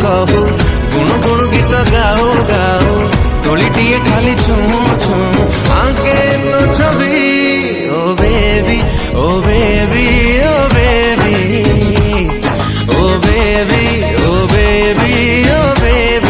कहू गुणु गुणु गीत गाओ गाओ तोलिटिए खाली छुँ छुँ आगे तो छवि ओ बेबी ओ बेबी ओ बेबी ओ बेबी ओ बेबी ओ बेबी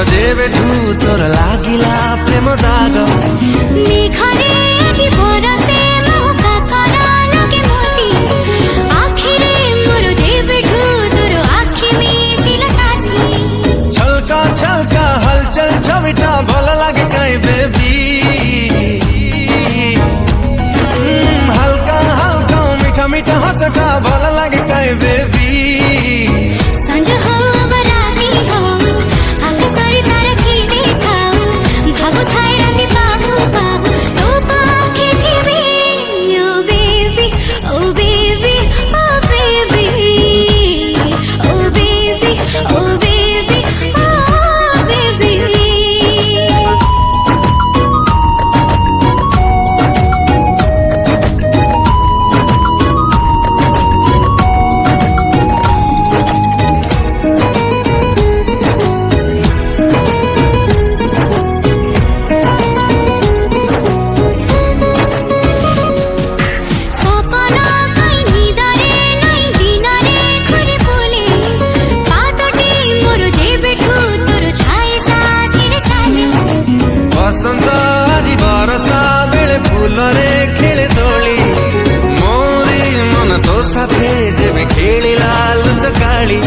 जेबेठू तोर लागिला प्रेम दाग मेघरे आजी बरसे मौका करा लगे मोती आखिरे मोर जेबेठू तोर आखि मिसिला साथी छलका छलका हलचल छविटा भल लागे काई बेबी हल्का हल्का मीठा मीठा हंसटा भल लागे काई बेबी संज हो बराती हो बसंत आज बरसा बेले फूलरे खेले दोली मोरी मन तो साथे जेबे खेलिला लुचकाली